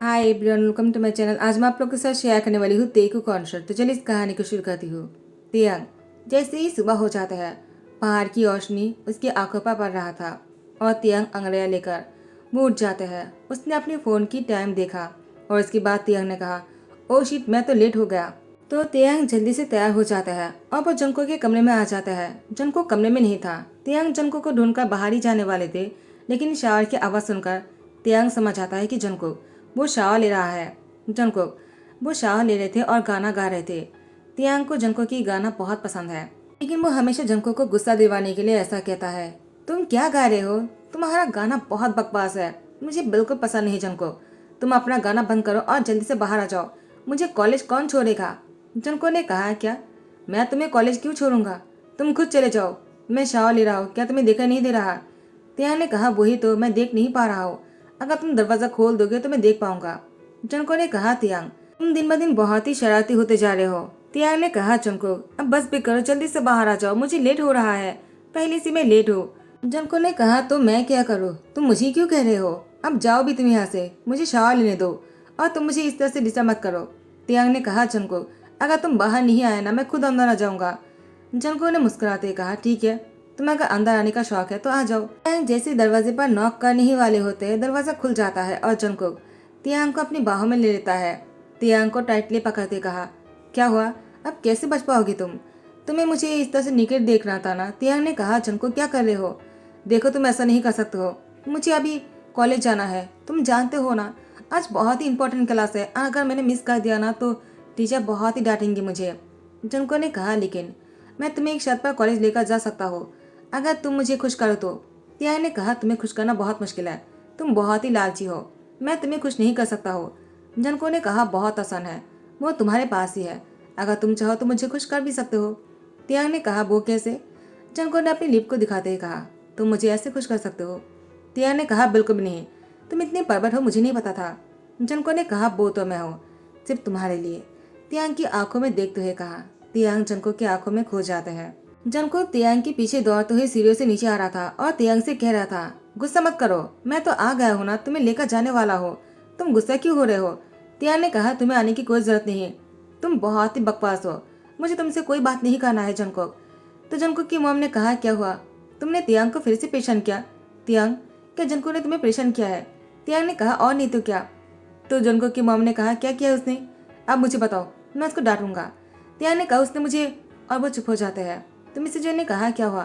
Hi everyone, welcome to my channel. आज मैं आप लोग के साथ शेयर करने वाली हूँ तेकू कॉन्सर्ट। तो चलिए इस कहानी को शुरू करती हूँ। तियांग, जैसे ही सुबह हो जाता है, पहाड़ की रोशनी उसकी आंखों पर पड़ रहा था और तियांग अंगड़ैया लेकर वो उठ जाता है। उसने अपने फ़ोन की टाइम देखा और उसके बाद तियांग ने कहा, ओ शिट, मैं तो लेट हो गया। तो तियांग जल्दी से तैयार हो जाता है और वो जंको के कमरे में आ जाता है। जंको कमरे में नहीं था। तियांग जंको को ढूंढकर बाहर ही जाने वाले थे, लेकिन शावर की आवाज़ सुनकर तियांग समझ आता है कि जंको वो शावर ले रहा है। जंकुक वो शावर ले रहे थे और गाना गा रहे थे। तियांग को जंकुक की गाना बहुत पसंद है, लेकिन वो हमेशा जंकुक को गुस्सा दिलाने के लिए ऐसा कहता है, तुम क्या गा रहे हो? तुम्हारा गाना बहुत बकवास है, मुझे बिल्कुल पसंद नहीं। जंकुक, तुम अपना गाना बंद करो और जल्दी से बाहर आ जाओ, मुझे कॉलेज कौन छोड़ेगा? जंकुक ने कहा, क्या? मैं तुम्हें कॉलेज क्यों छोड़ूंगा? तुम खुद चले जाओ, मैं शावर ले रहा हूँ, क्या तुम्हें देखा नहीं दे रहा? तियांग ने कहा, वही तो मैं देख नहीं पा रहा हूँ, अगर तुम दरवाजा खोल दोगे तो मैं देख पाऊंगा। जंको ने कहा, तियांग तुम दिन ब दिन बहुत ही शरारती होते जा रहे हो। तियांग ने कहा, जंको अब बस भी करो, जल्दी से बाहर आ जाओ, मुझे लेट हो रहा है, पहले से मैं लेट हूँ। जंको ने कहा, तो मैं क्या करूँ? तुम मुझे क्यों कह रहे हो? अब जाओ भी तुम यहाँ से, मुझे शावर लेने दो और तुम मुझे इस तरह से डिस्टर्ब मत करो। तियांग ने कहा, जंको अगर तुम बाहर नहीं आए ना, मैं खुद अंदर आ जाऊंगा। जंको ने मुस्कुराते कहा, ठीक है, तुम्हें अगर अंदर आने का शौक है तो आ जाओ। तियांग जैसे दरवाजे पर नॉक करने ही वाले होते हैं, दरवाजा खुल जाता है और जंकुक तियांग को अपनी बाहों में ले लेता है। तियांग को टाइटली पकड़ते कहा, क्या हुआ? अब कैसे बच पाओगी तुम? तुम्हें मुझे इस तरह से निकट देखना था ना। तियांग ने कहा, जंकुक क्या कर रहे हो? देखो, तुम ऐसा नहीं कर सकते हो, मुझे अभी कॉलेज जाना है, तुम जानते हो ना, आज बहुत ही इंपॉर्टेंट क्लास है, अगर मैंने मिस कर दिया ना तो टीचर बहुत ही डांटेंगी मुझे। जंको ने कहा, लेकिन मैं तुम्हें एक शर्त पर कॉलेज लेकर जा सकता हूँ, अगर तुम मुझे खुश करो तो। तियांग ने कहा, तुम्हें खुश करना बहुत मुश्किल है, तुम बहुत ही लालची हो, मैं तुम्हें खुश नहीं कर सकता हूँ। जंको ने कहा, बहुत आसान है, वो तुम्हारे पास ही है, अगर तुम चाहो तो मुझे खुश कर भी सकते हो। तियांग ने कहा, वो कैसे? जंको ने अपनी लिप को दिखाते हुए कहा, तुम मुझे ऐसे खुश कर सकते हो? तियांग ने कहा, बिल्कुल भी नहीं, तुम इतनी परवट हो मुझे नहीं पता था। जंको ने कहा, वो तो मैं हूँ, सिर्फ तुम्हारे लिए। तियांग की आंखों में देखते हुए कहा। तियांग जंको की आंखों में खो जाता है। जंको तियांग के पीछे दौड़ते हुए सीढ़ियों से नीचे आ रहा था और तियांग से कह रहा था, गुस्सा मत करो, मैं तो आ गया हूँ ना, तुम्हें लेकर जाने वाला हो, तुम गुस्सा क्यों हो रहे हो? तियांग ने कहा, तुम्हें आने की कोई जरूरत नहीं है, तुम बहुत ही बकवास हो, मुझे तुमसे कोई बात नहीं करना है। जंकोक तो जंकोक की मॉम ने कहा, क्या हुआ? तुमने तियांग को फिर से परेशान किया? तियांग, क्या जंको ने तुम्हें परेशान किया है? तियांग ने कहा, और नहीं तो क्या। तो जंको की मॉम ने कहा, क्या किया उसने? अब मुझे बताओ, मैं उसको डांटूंगा। तियांग ने कहा, उसने मुझे, और वो चुप हो जाते हैं। तो मिस्टर जॉन ने कहा, क्या हुआ,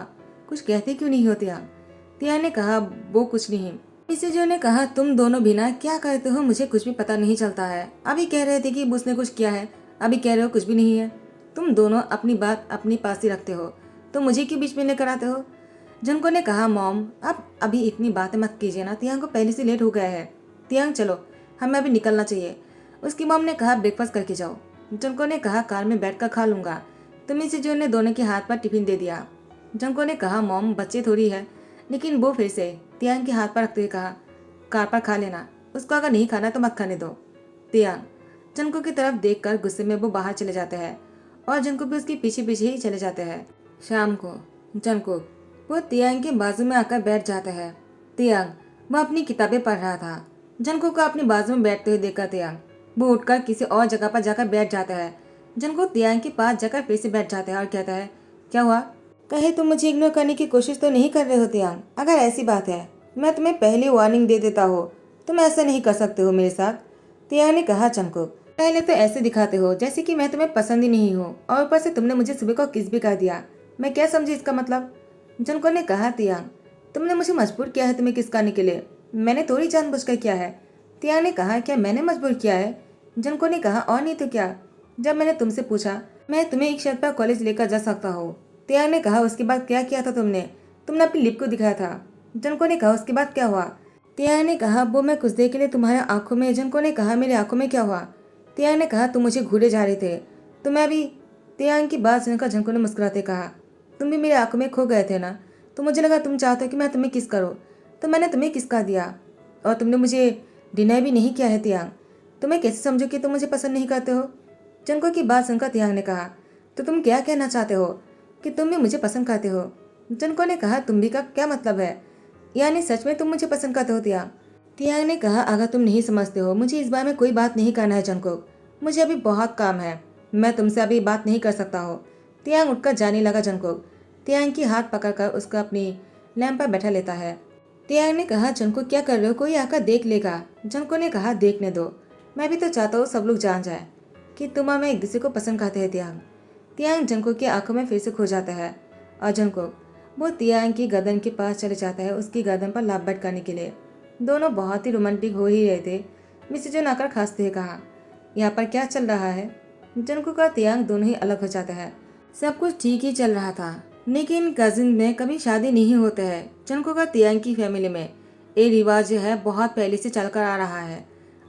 कुछ कहते क्यों नहीं हो तियांग? तियांग ने कहा, वो कुछ नहीं। मिस्टर जॉन ने कहा, तुम दोनों भी ना क्या करते हो मुझे कुछ भी पता नहीं चलता है, अभी कह रहे थे कि उसने कुछ किया है, अभी कह रहे हो कुछ भी नहीं है। तुम दोनों अपनी बात अपनी पास ही रखते हो, तो मुझे क्यों बीच में लेकर आते हो? जंको ने कहा, मॉम अब अभी इतनी बातें मत कीजिए ना, तियांग को पहले से लेट हो गया है। तियांग चलो, हमें अभी निकलना चाहिए। उसकी मॉम ने कहा, ब्रेकफास्ट करके जाओ। जंको ने कहा, कार में बैठकर खा लूंगा। तो मिस जो ने दोनों के हाथ पर टिफिन दे दिया। जंको ने कहा, मॉम बच्चे थोड़ी है, लेकिन वो फिर से तियांग के हाथ पर रखते हुए कहा, कार पर खा लेना, उसको अगर नहीं खाना तो मत खाने दो। तियांग जंको की तरफ देखकर गुस्से में वो बाहर चले जाते हैं और जंको भी उसके पीछे पीछे ही चले जाते हैं। शाम को जंको वो तियांग के बाजू में आकर बैठ जाता है। तियांग वो अपनी किताबें पढ़ रहा था। जंको को अपनी बाजू में बैठते हुए देखकर तियांग वो उठकर किसी और जगह पर जाकर बैठ जाता है। जंको तियांग के पास जाकर फिर से बैठ जाता है और कहता है, क्या हुआ? कहे तुम मुझे इग्नोर करने की कोशिश तो नहीं कर रहे हो तियांग? अगर ऐसी बात है, मैं तुम्हें पहले वार्निंग दे देता हो, तुम ऐसा नहीं कर सकते हो मेरे साथ। तियांग ने कहा, जंको पहले तो ऐसे दिखाते हो जैसे कि मैं तुम्हें पसंद ही नहीं हूँ, और ऊपर से तुमने मुझे सुबह को किस भी कर दिया, मैं क्या समझी इसका मतलब? जंको ने कहा, तियांग तुमने मुझे मजबूर किया है तुम्हें किस करने के लिए, मैंने थोड़ी जानबूझकर किया है। तियांग ने कहा, क्या मैंने मजबूर किया है? जंको ने कहा, और नहीं तो क्या, जब मैंने तुमसे पूछा मैं तुम्हें एक शर्त पर कॉलेज लेकर जा सकता हूँ। तियांग ने कहा, उसके बाद क्या किया था तुमने? तुमने अपनी लिप को दिखाया था। जंको ने कहा, उसके बाद क्या हुआ? तियांग ने कहा, वो मैं कुछ देर के लिए तुम्हारे आंखों में। जंको ने कहा, मेरी आंखों में क्या हुआ? तियांग ने कहा, तुम मुझे घूरे जा रहे थे, तो मैं भी। तियांग की बात सुनकर जंको ने मुस्कुराते कहा, तुम भी मेरी आंखों में खो गए थे ना, तो मुझे लगा तुम चाहते हो कि मैं तुम्हें किस करूँ, तो मैंने तुम्हें किस कर दिया, और तुमने मुझे डिनाई भी नहीं किया है। तियांग तुम्हें कैसे समझो कि तुम मुझे पसंद नहीं करते हो? जंको की बात सुनकर तियांग ने कहा, तो तुम क्या कहना चाहते हो कि तुम भी मुझे पसंद करते हो? जंको ने कहा, तुम भी का क्या मतलब है, यानी सच में तुम मुझे पसंद करते हो तियांग? तियांग ने कहा, अगर तुम नहीं समझते हो, मुझे इस बारे में कोई बात नहीं करना है जंगकुक। मुझे अभी बहुत काम है, मैं तुमसे अभी बात नहीं कर सकता हो। तियांग उठकर जाने लगा। जंगकुक तियांग की हाथ पकड़कर उसको अपनी लैंप पर बैठा लेता है। तियांग ने कहा, जंगकुक क्या कर रहे हो, कोई आकर देख लेगा। जंगकुक ने कहा, देखने दो, मैं भी तो चाहता हूँ सब लोग जान जाए कि तुम और मैं एक दूसरे को पसंद करते हैं। तियांग तियांग जंगकुक की आंखों में फिर से खो जाता है और जंगकुक वो तियांग की गर्दन के पास चले जाता है, उसकी गर्दन पर लाभ करने के लिए। दोनों बहुत ही रोमांटिक हो ही रहे थे। मिस्टर जन आकर खांसते हुए कहा, यहाँ पर क्या चल रहा है। जंगकुक और तियांग दोनों ही अलग हो जाते हैं। सब कुछ ठीक ही चल रहा था, लेकिन कजिन में कभी शादी नहीं होते है। जंगकुक और तियांग की फैमिली में ये रिवाज जो है बहुत पहले से चलकर आ रहा है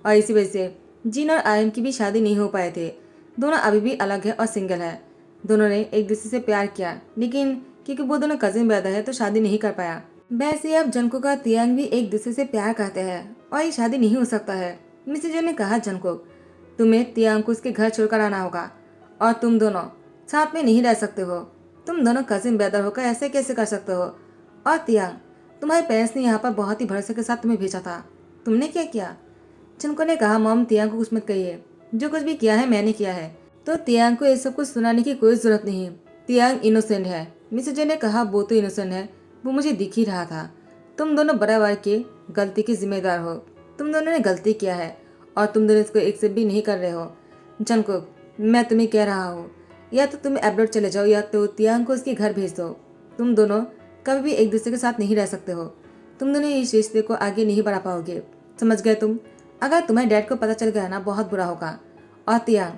और इसी वजह से जिन और आर्यन की भी शादी नहीं हो पाए थे। दोनों अभी भी अलग है और सिंगल है। दोनों ने एक दूसरे से प्यार किया, लेकिन क्योंकि वो दोनों कजिन ब्रदर है तो शादी नहीं कर पाया। वैसे अब जंगकुक और तियांग भी एक दूसरे से प्यार करते हैं और ये शादी नहीं हो सकता है। मिस्टर जन ने कहा, जंगकुक तुम्हें तियांग को उसके घर छोड़कर आना होगा और तुम दोनों साथ में नहीं रह सकते हो। तुम दोनों कजिन ब्रदर होकर ऐसे कैसे कर सकते हो। और तियांग तुम्हारे पेरेंट्स ने यहाँ पर बहुत ही भरोसे के साथ तुम्हें भेजा था, तुमने क्या किया। जंगकुक ने कहा, मॉम तियांग को कुछ मत कहिए, जो कुछ भी किया है मैंने किया है। तो तियांग को ये सब कुछ सुनाने की कोई जरूरत नहीं, तियांग इनोसेंट है। मिस्टर जन ने कहा, वो तो इनोसेंट है, वो मुझे दिख ही रहा था। तुम दोनों बराबर के गलती के जिम्मेदार हो। तुम दोनों ने गलती किया है और तुम दोनों इसको एक्सेप्ट भी नहीं कर रहे हो। जंगकुक मैं तुम्हें कह रहा हूँ, या तो तुम एब्रॉड चले जाओ या तो तियांग को उसके घर भेज दो। तुम दोनों कभी भी एक दूसरे के साथ नहीं रह सकते हो। तुम दोनों इस रिश्ते को आगे नहीं बढ़ा पाओगे, समझ गए तुम। अगर तुम्हारे डैड को पता चल गया ना, बहुत बुरा होगा। और तियांग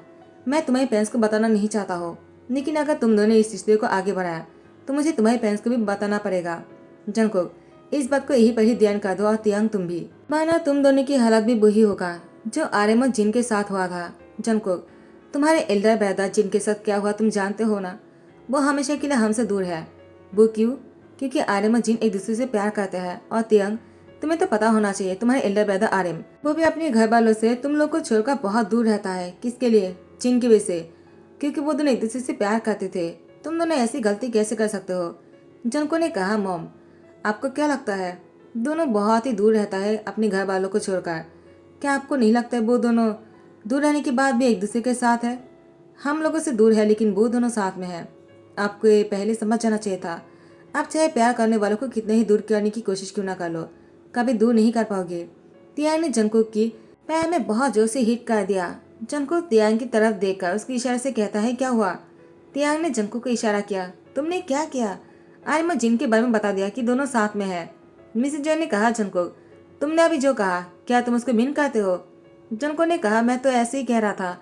मैं तुम्हारे पेरेंट्स को बताना नहीं चाहता हो, लेकिन अगर तुम दोनों इस रिश्ते को आगे बढ़ाया तो मुझे तुम्हारे पेरेंट्स को भी बताना पड़ेगा। जंगकुक इस बात को यही पर ही ध्यान कर दो और तियांग तुम भी, माना तुम दोनों की हालत भी वही होगा जो आर्यन और जिन के साथ हुआ था। जंगकुक तुम्हारे एल्डर ब्रदर जिन के साथ क्या हुआ तुम जानते हो ना, वो हमेशा के लिए हमसे दूर है। वो क्यों, क्योंकि आर्यन और जिन एक दूसरे से प्यार करते हैं। और तियांग तुम्हें तो पता होना चाहिए, तुम्हारे एल्डर ब्रदर आर्यन वो भी अपने घर वालों से तुम लोग को छोड़कर बहुत दूर रहता है। किसके लिए, जिन की वजह से, क्योंकि वो दोनों एक दूसरे से प्यार करते थे। तुम दोनों ऐसी गलती कैसे कर सकते हो। जंको ने कहा, मॉम आपको क्या लगता है दोनों बहुत ही दूर रहता है अपने घर वालों को छोड़कर। क्या आपको नहीं लगता है वो दोनों दूर रहने के बाद भी एक दूसरे के साथ है। हम लोगों से दूर है लेकिन वो दोनों साथ में है। आपको ये पहले समझ जाना चाहिए था। आप चाहे प्यार करने वालों को कितने ही दूर करने की कोशिश क्यों ना कर लो, कभी दूर नहीं कर पाओगे। तियांग ने जंकुक की पैर में बहुत जोर से हिट कर दिया। जंकुक तियांग की तरफ देखकर उसके इशारे से कहता है, क्या हुआ। तियांग ने जंकुक को इशारा किया, तुमने क्या किया। आज मैं जिन के बारे में बता दिया कि दोनों साथ में है। मिसेस जैन ने कहा, जंकुक तुमने अभी जो कहा क्या तुम उसको मीन करते हो। जंकुक ने कहा, मैं तो ऐसे ही कह रहा था,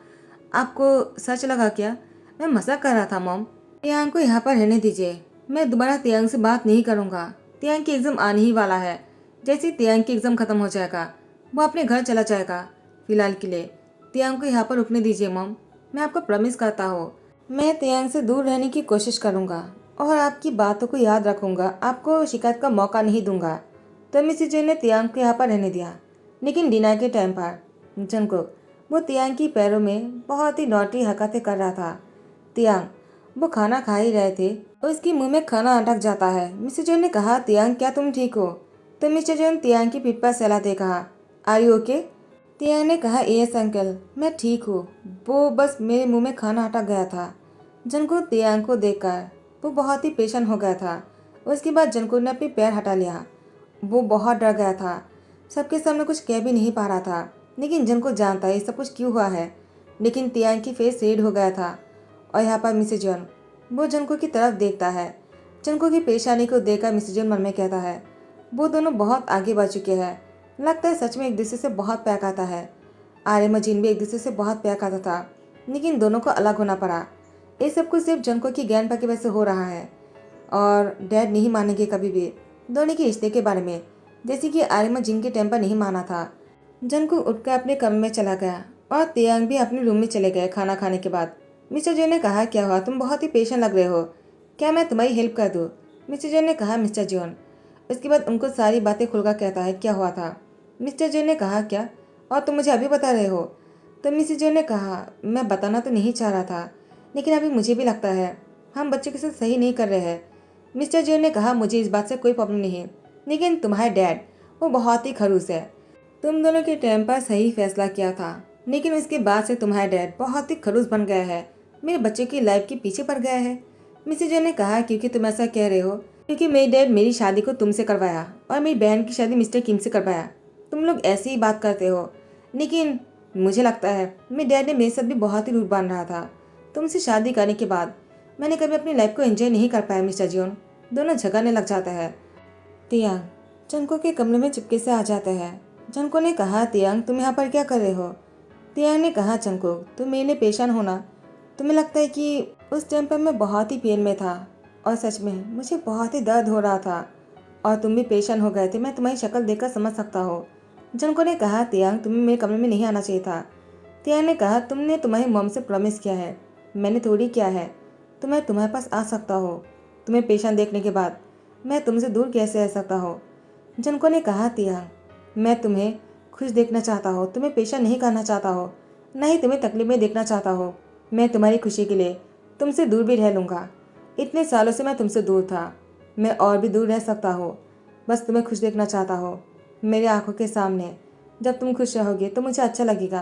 आपको सच लगा क्या। मैं मजाक कर रहा था मॉम। तियांग को यहाँ पर रहने दीजिए, मैं दोबारा तियांग से बात नहीं करूँगा। तियांग की एग्जाम आने ही वाला है, जैसे ही तियांग की एग्जाम खत्म हो जाएगा वो अपने घर चला जाएगा। फिलहाल के लिए तियांग को यहाँ पर रुकने दीजिए मॉम। मैं आपको प्रॉमिस करता हूँ मैं तियांग से दूर रहने की कोशिश करूँगा और आपकी बातों को याद रखूँगा, आपको शिकायत का मौका नहीं दूंगा। तो मिसेस जे ने तियांग को यहाँ पर रहने दिया, लेकिन डिनर के टाइम पर जंकुक वो तियांग की पैरों में बहुत ही नौटी हरकतें कर रहा था। तियांग वो खाना खा ही रहे थे, उसके मुंह में खाना अटक जाता है। मिस्टर जोन ने कहा, तियांग क्या तुम ठीक हो। तो मिस्टर जोन तियांग की पीठ पर सहलाते कहा, आर यू ओके। तियांग ने कहा, यस अंकल मैं ठीक हूँ, वो बस मेरे मुंह में खाना अटक गया था। जंकुक तियांग को देखकर वो बहुत ही पेशेंट हो गया था। उसके बाद जंकुक ने अपनी पैर हटा लिया। वो बहुत डर गया था, सबके सामने कुछ कह भी नहीं पा रहा था, लेकिन जंकुक जानता है ये सब कुछ क्यों हुआ है। लेकिन तियांग की फेस रेड हो गया था और यहाँ पर मिसेस जॉन वो जंकुक की तरफ देखता है। जंकुक की परेशानी को देखकर मिसेस जॉन मन में कहता है, वो दोनों बहुत आगे बढ़ चुके हैं, लगता है सच में एक दूसरे से बहुत प्यार करता है। आर्यन और जिन भी एक दूसरे से बहुत प्यार करता था, लेकिन दोनों को अलग होना पड़ा। ये सब कुछ सिर्फ जंकुक की ज्ञान पर की वजह से हो रहा है और डैड नहीं मानेंगे कभी भी दोनों के रिश्ते के बारे में, जैसे कि आर्यन और जिन के टाइम पर नहीं माना था। जंकुक उठकर अपने कमरे में चला गया और तियांग भी अपने रूम में चले गए खाना खाने के बाद। मिस्टर जॉन ने कहा, क्या हुआ, तुम बहुत ही पेशेंट लग रहे हो, क्या मैं तुम्हारी हेल्प कर दूँ। मिस्टर जॉन ने कहा, मिस्टर जॉन। उसके बाद उनको सारी बातें खुलकर कहता है क्या हुआ था। मिस्टर जॉन ने कहा, क्या, और तुम मुझे अभी बता रहे हो। तो मिस्टर जॉन ने कहा, मैं बताना तो नहीं चाह रहा था, लेकिन अभी मुझे भी लगता है हम बच्चों के साथ सही नहीं कर रहे हैं। मिस्टर जॉन ने कहा, मुझे इस बात से कोई प्रॉब्लम नहीं है, लेकिन तुम्हारे डैड वो बहुत ही खड़ूस है। तुम दोनों के टाइम पर सही फैसला किया था, लेकिन उसके बाद से तुम्हारा डैड बहुत ही खड़ूस बन गया है, मेरे बच्चे की लाइफ के पीछे पड़ गया है। मिसेज जो ने कहा, क्योंकि तुम ऐसा कह रहे हो क्योंकि मेरे डैड मेरी शादी को तुमसे करवाया और मेरी बहन की शादी मिस्टर किम से करवाया। तुम लोग ऐसी ही बात करते हो, लेकिन मुझे लगता है मेरे डैड ने मेरे साथ भी बहुत ही रूड बन रहा था। तुमसे शादी करने के बाद मैंने कभी अपनी लाइफ को एंजॉय नहीं कर पाया मिस्टर जियोन। दोनों झगड़ने लग जाता है। तियांग जंको के कमरे में चुपके से आ जाता है। जंको ने कहा, तियांग तुम यहाँ पर क्या कर रहे हो? तियांग ने कहा, जंको तुम मेरे लिए पेशेंट होना। तुम्हें लगता है कि उस टाइम पर मैं बहुत ही पेन में था और सच में मुझे बहुत ही दर्द हो रहा था और तुम भी पेशेंट हो गए थे। मैं तुम्हारी शक्ल देखकर समझ सकता हूँ। जंको ने कहा, तियांग तुम्हें मेरे कमरे में नहीं आना चाहिए था। तियांग ने कहा, तुमने तुम्हारी मॉम से प्रॉमिस किया है, मैंने थोड़ी किया है। तो मैं तुम्हारे पास आ सकता हूँ। तुम्हें पेशेंट देखने के बाद मैं तुमसे दूर कैसे रह सकता हूँ? जंको ने कहा, तियांग मैं तुम्हें खुश देखना चाहता हूँ, तुम्हें पेशेंट नहीं करना चाहता हो, न ही तुम्हें तकलीफ में देखना चाहता हो। मैं तुम्हारी खुशी के लिए तुमसे दूर भी रह लूँगा। इतने सालों से मैं तुमसे दूर था, मैं और भी दूर रह सकता हूँ। बस तुम्हें खुश देखना चाहता हूँ मेरी आंखों के सामने। जब तुम खुश रहोगे तो मुझे अच्छा लगेगा।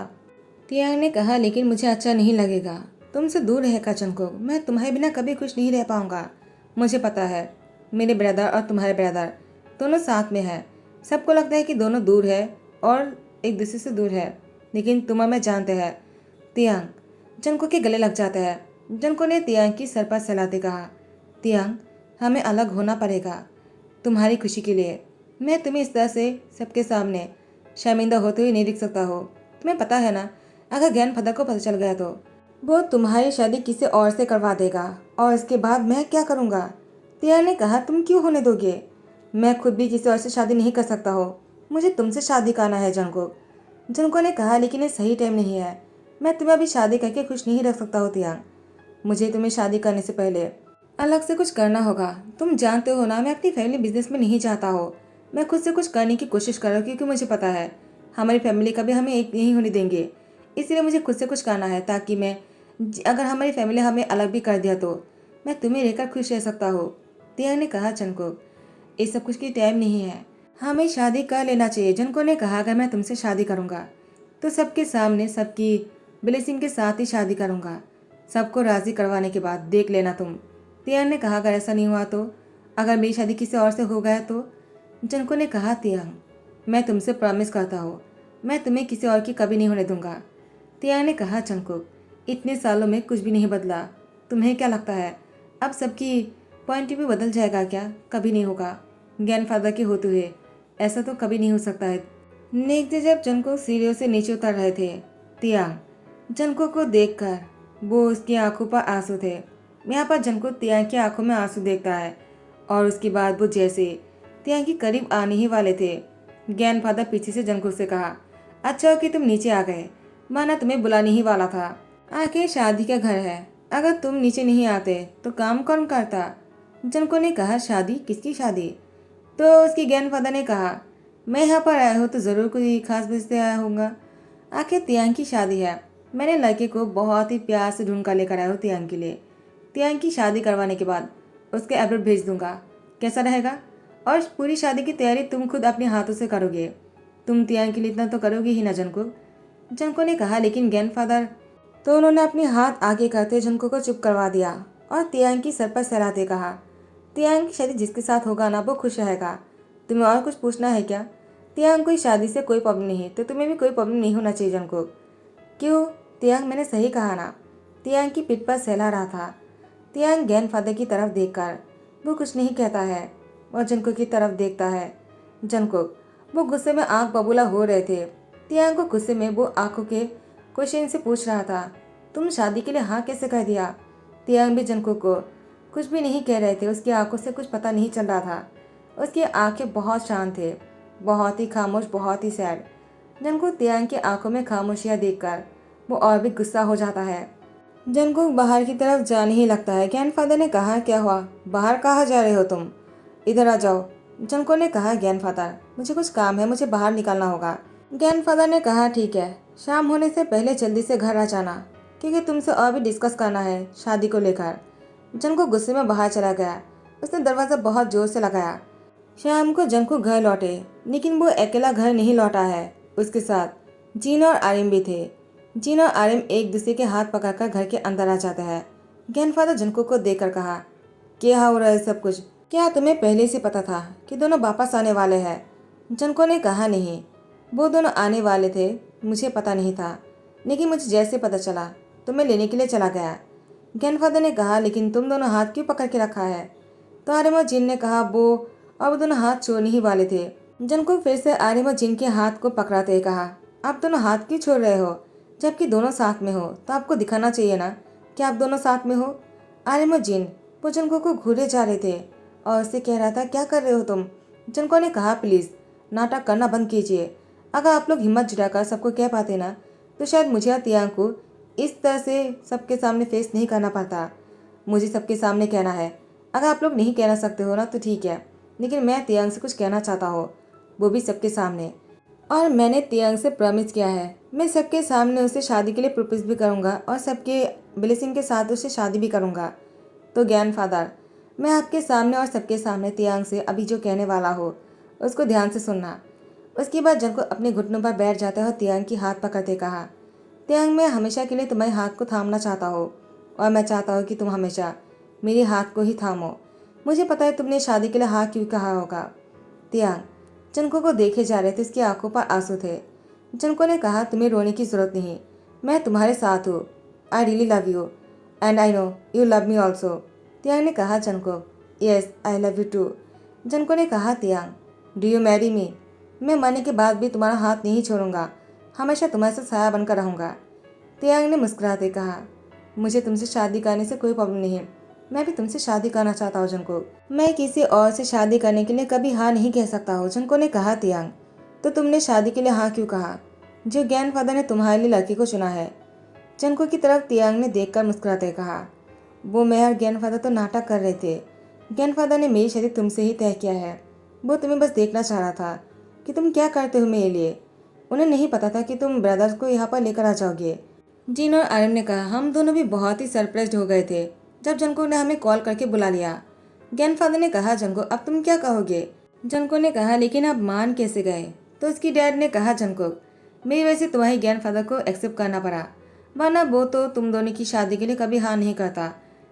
तियांग ने कहा, लेकिन मुझे अच्छा नहीं लगेगा तुमसे दूर रहकर जंको। मैं तुम्हारे बिना कभी खुश नहीं रह पाऊंगा। मुझे पता है मेरे ब्रदर और तुम्हारे ब्रदर दोनों साथ में है। सबको लगता है कि दोनों दूर है और एक दूसरे से दूर है, लेकिन तुम और मैं जानते हैं। तियांग जंको के गले लग जाता है। जंको ने तियांग की सर पर सहलाते कहा, तियांग हमें अलग होना पड़ेगा तुम्हारी खुशी के लिए। मैं तुम्हें इस तरह से सबके सामने शर्मिंदा होते हुए नहीं दिख सकता हो। तुम्हें पता है ना, अगर ज्ञान फदर को पता चल गया तो वो तुम्हारी शादी किसी और से करवा देगा और इसके बाद मैं क्या करूँगा? तियांग ने कहा, तुम क्यों होने दोगे? मैं खुद भी किसी और से शादी नहीं कर सकता हो। मुझे तुमसे शादी करना है जंको। जंको ने कहा, लेकिन ये सही टाइम नहीं है। मैं तुम्हें अभी शादी करके खुश नहीं रख सकता हो तियांग। मुझे तुम्हें शादी करने से पहले अलग से कुछ करना होगा। तुम जानते हो ना, मैं अपनी फैमिली बिजनेस में नहीं चाहता हो। मैं खुद से कुछ करने की कोशिश कर रहा हूँ, क्योंकि मुझे पता है हमारी फैमिली कभी हमें एक नहीं होने देंगे। इसलिए मुझे खुद से कुछ करना है, ताकि मैं अगर हमारी फैमिली हमें अलग भी कर दिया तो मैं तुम्हें रहकर खुश रह सकता हूँ। तियांग ने कहा, जंको ये सब कुछ की टाइम नहीं है, हमें शादी कर लेना चाहिए। जंको ने कहा, अगर मैं तुमसे शादी करूँगा तो सबके सामने सबकी ब्लेसिंग के साथ ही शादी करूँगा। सबको राज़ी करवाने के बाद देख लेना तुम। तियांग ने कहा, अगर ऐसा नहीं हुआ तो, अगर मेरी शादी किसी और से हो गया तो? जंको ने कहा, तियांग मैं तुमसे प्रॉमिस करता हूँ, मैं तुम्हें किसी और की कभी नहीं होने दूंगा। तियांग ने कहा, जंको इतने सालों में कुछ भी नहीं बदला। तुम्हें क्या लगता है अब सबकी पॉइंट ऑफ व्यू बदल जाएगा क्या? कभी नहीं होगा। ग्रैंडफादर के होते हुए ऐसा तो कभी नहीं हो सकता है। नेक्स्ट डे जब जंको सीढ़ियों से नीचे उतर रहे थे, तियांग जंको को देखकर वो उसकी आंखों पर आंसू थे। यहाँ पर जंको तियांग की आंखों में आंसू देखता है और उसके बाद वो जैसे तियांग के करीब आने ही वाले थे, ग्रैंडफादर पीछे से जंको से कहा, अच्छा कि तुम नीचे आ गए, माना तुम्हें बुलाने ही वाला था। आखिर शादी का घर है, अगर तुम नीचे नहीं आते तो काम कौन करता? जंको ने कहा, शादी? किसकी शादी? तो उसकी ग्रैंडफादर ने कहा, मैं यहाँ पर आया हूँ तो ज़रूर कोई खास वजह से आया होऊंगा। आखिर तियांग की शादी है, मैंने लड़के को बहुत ही प्यार से ढूंढ कर लेकर आया हूँ तियांग के लिए। तियांग की शादी करवाने के बाद उसके एब्रोड भेज दूंगा, कैसा रहेगा? और पूरी शादी की तैयारी तुम खुद अपने हाथों से करोगे। तुम तियांग के लिए इतना तो करोगे ही ना जंको? जंको ने कहा, लेकिन ग्रैंडफादर। तो उन्होंने अपने हाथ आगे करते जंको को चुप करवा दिया और तियांग की सर पर सहलाते कहा, तियांग की शादी जिसके साथ होगा ना वो खुश रहेगा। तुम्हें और कुछ पूछना है क्या? तियांग को इस शादी से कोई प्रॉब्लम नहीं है, तो तुम्हें भी कोई प्रॉब्लम नहीं होना चाहिए जंको। क्यों? तियांग मैंने सही कहा ना? तियांग की पीठ पर सहला रहा था। तियांग ग्रैंडफादर की तरफ देखकर वो कुछ नहीं कहता है और जंको की तरफ देखता है। जंको वो गुस्से में आंख बबूला हो रहे थे। तियांग को गुस्से में वो आंखों के क्वेश्चन से पूछ रहा था, तुम शादी के लिए हाँ कैसे कह दिया? तियांग भी जंको को कुछ भी नहीं कह रहे थे। उसकी आंखों से कुछ पता नहीं चल रहा था। उसकी आंखें बहुत शांत थे, बहुत ही खामोश, बहुत ही सैड। जंको तियांग की आंखों में खामोशियाँ देखकर वो और भी गुस्सा हो जाता है। जंको बाहर की तरफ जाने ही लगता है। ग्रैंडफादर ने कहा, क्या हुआ? बाहर कहाँ जा रहे हो तुम? इधर आ जाओ। जंको ने कहा, ग्रैंडफादर मुझे कुछ काम है, मुझे बाहर निकलना होगा। ग्रैंडफादर ने कहा, ठीक है, शाम होने से पहले जल्दी से घर आ जाना, क्योंकि तुमसे और भी डिस्कस करना है शादी को लेकर। जंको गुस्से में बाहर चला गया। उसने दरवाज़ा बहुत जोर से लगाया। शाम को जंको घर लौटे, लेकिन वो अकेला घर नहीं लौटा है। उसके साथ जीन और आरिम भी थे। जीन और आरिम एक दूसरे के हाथ पकड़कर घर के अंदर आ जाते हैं। ग्रैंडफादर जनको को देखकर कहा, क्या हो रहा है सब कुछ? क्या तुम्हें पहले से पता था कि दोनों वापस आने वाले हैं? जनको ने कहा, नहीं, वो दोनों आने वाले थे, मुझे पता नहीं था, लेकिन मुझे जैसे पता चला तो मैं लेने के लिए चला गया। ग्रैंडफादर ने कहा, लेकिन तुम दोनों हाथ क्यों पकड़ के रखा है? तो आरिम और जिन ने कहा, वो अब दोनों हाथ छोड़ने ही वाले थे। जनको फिर से आरिम और जिन के हाथ को पकड़ाते ही कहा, आप दोनों हाथ क्यों छोड़ रहे हो? जबकि दोनों साथ में हो तो आपको दिखाना चाहिए ना कि आप दोनों साथ में हो। आरिम और जिन वो जनको को घूरे जा रहे थे और उससे कह रहा था, क्या कर रहे हो तुम? जनको ने कहा, प्लीज़ नाटक करना बंद कीजिए। अगर आप लोग हिम्मत जुटाकर सबको कह पाते ना तो शायद मुझे और तियांग को इस तरह से सबके सामने फेस नहीं करना पड़ता। मुझे सबके सामने कहना है। अगर आप लोग नहीं कहना सकते हो ना तो ठीक है, लेकिन मैं तियांग से कुछ कहना चाहता हूँ, वो भी सबके सामने। और मैंने तियांग से प्रॉमिस किया है, मैं सबके सामने उसे शादी के लिए प्रपोज भी करूँगा और सबके ब्लेसिंग के साथ उसे शादी भी करूँगा। तो ग्रैंडफादर, मैं आपके सामने और सबके सामने तियांग से अभी जो कहने वाला हो उसको ध्यान से सुनना। उसके बाद जनको अपने घुटनों पर बैठ जाता है और तियांग की हाथ पकड़ते कहा, तियांग, मैं हमेशा के लिए तुम्हारे हाथ को थामना चाहता हूँ और मैं चाहता हूँ कि तुम हमेशा मेरे हाथ को ही थामो। मुझे पता है तुमने शादी के लिए हाँ क्यों कहा होगा। तियांग जनको को देखे जा रहे थे, उसकी आंखों पर आंसू थे। जनको ने कहा, तुम्हें रोने की जरूरत नहीं, मैं तुम्हारे साथ हूँ। I really love you and I know you love me also. Tiang ने कहा, Janko, yes I love you too. Janko ने कहा, Tiang, do you marry me? मैं मरने के बाद भी तुम्हारा हाथ नहीं छोड़ूंगा, हमेशा तुम्हारे साथ साया बनकर रहूंगा। तियांग ने मुस्कुराते कहा, मुझे तुमसे शादी करने से कोई प्रॉब्लम नहीं है, मैं भी तुमसे शादी करना चाहता हूँ जनको। मैं किसी और से शादी करने के लिए कभी हाँ नहीं कह सकता हूँ। जनको ने कहा, तियांग, तो तुमने शादी के लिए हाँ क्यों कहा? जो ग्रैंडफादर ने तुम्हारे लिए लड़की को चुना है। जनको की तरफ तियांग ने देखकर मुस्कुराते कहा, वो मैं और ग्रैंडफादर तो नाटक कर रहे थे। ग्रैंडफादर ने मेरी शादी तुमसे ही तय किया है। वो तुम्हें बस देखना चाह रहा था कि तुम क्या करते हो मेरे लिए। उन्हें नहीं पता था कि तुम ब्रदर्स को यहाँ पर लेकर आ जाओगे। जीन और आर्यन ने कहा, हम दोनों भी बहुत ही सरप्राइज हो गए थे जब जनको ने हमें कॉल करके बुला लिया। ग्रैंडफादर ने कहा, जनको अब तुम क्या कहोगे? जनको ने कहा, लेकिन आप मान कैसे गए? तो उसकी डैड ने कहा, जनको, मेरी वजह से तुम्हारे ग्रैंडफादर को एक्सेप्ट करना पड़ा, वरना वो तो तुम दोनों की शादी के लिए कभी हाँ नहीं करता,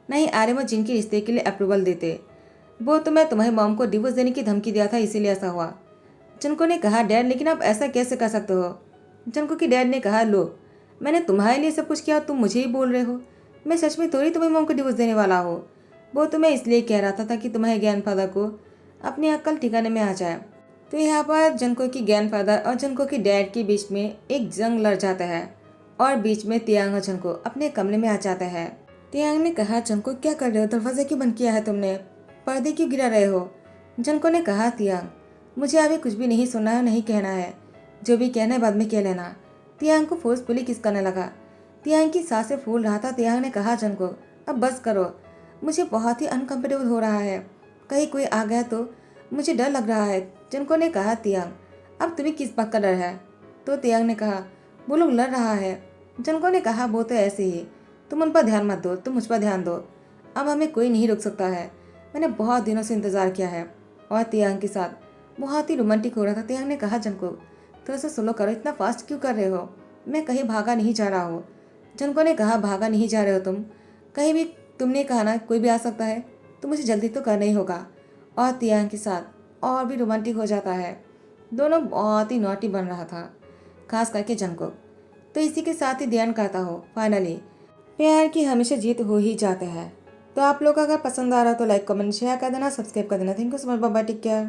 न ही आर्यन और जिन के रिश्ते के लिए अप्रूवल देते। वो तो मैं तुम्हारी मॉम को डिवोर्स देने की धमकी दिया था, इसीलिए ऐसा हुआ। जनको ने कहा, डैड, लेकिन आप ऐसा कैसे कर सकते हो? जनको की डैड ने कहा, लो, मैंने तुम्हारे लिए सब कुछ किया, तुम मुझे ही बोल रहे हो? मैं सच में थोड़ी तुम्हारी मॉम को डिवोर्स देने वाला हो। वो तो मैं इसलिए कह रहा था कि तुम्हारे ग्रैंडफादर को अपनी अक्ल ठिकाने में आ जाए। तो यहाँ पर जनको की ग्रैंडफादर और जनको की डैड के बीच में एक जंग लड़ जाता है और बीच में तियांग और जनको अपने कमरे में आ जाता है। तियांग ने कहा, जनको क्या कर रहे हो? दरवाजा क्यों बंद किया है तुमने? पर्दे क्यों गिरा रहे हो? जनको ने कहा, तियांग, मुझे अभी कुछ भी नहीं सुनना है, नहीं कहना है, जो भी कहना है बाद में कह लेना। तियांग को फोर्सफुली किस करने लगा। तियांग की सांसें फूल रहा था। तियांग ने कहा, जनको, अब बस करो, मुझे बहुत ही अनकंफर्टेबल हो रहा है, कहीं कोई आ गया तो मुझे डर लग रहा है। जनको ने कहा, तियांग, अब तुम्हें किस बात का डर है? तो तियांग ने कहा, वो लोग लड़ रहा है। जनको ने कहा, वो तो ऐसे ही, तुम उन पर ध्यान मत दो, तुम मुझ पर ध्यान दो, अब हमें कोई नहीं रोक सकता है, मैंने बहुत दिनों से इंतज़ार किया है। और तियांग के साथ बहुत ही रोमांटिक हो रहा था। तियांग ने कहा, जनको, थोड़ा सा स्लो करो, इतना फास्ट क्यों कर रहे हो? मैं कहीं भागा नहीं जा रहा हूँ। जनको ने कहा, भागा नहीं जा रहे हो तुम कहीं भी, तुमने कहा ना कोई भी आ सकता है, तो मुझे जल्दी तो करना ही होगा। और तियांग के साथ और भी रोमांटिक हो जाता है। दोनों बहुत ही नॉटी बन रहा था, खास करके जनको। तो इसी के साथ ही ध्यान करता हो, फाइनली प्यार की हमेशा जीत हो ही जाता है। तो आप लोग अगर पसंद आ रहा हो तो लाइक कमेंट शेयर कर देना, सब्सक्राइब कर देना। Thank you so much, bye bye, take care.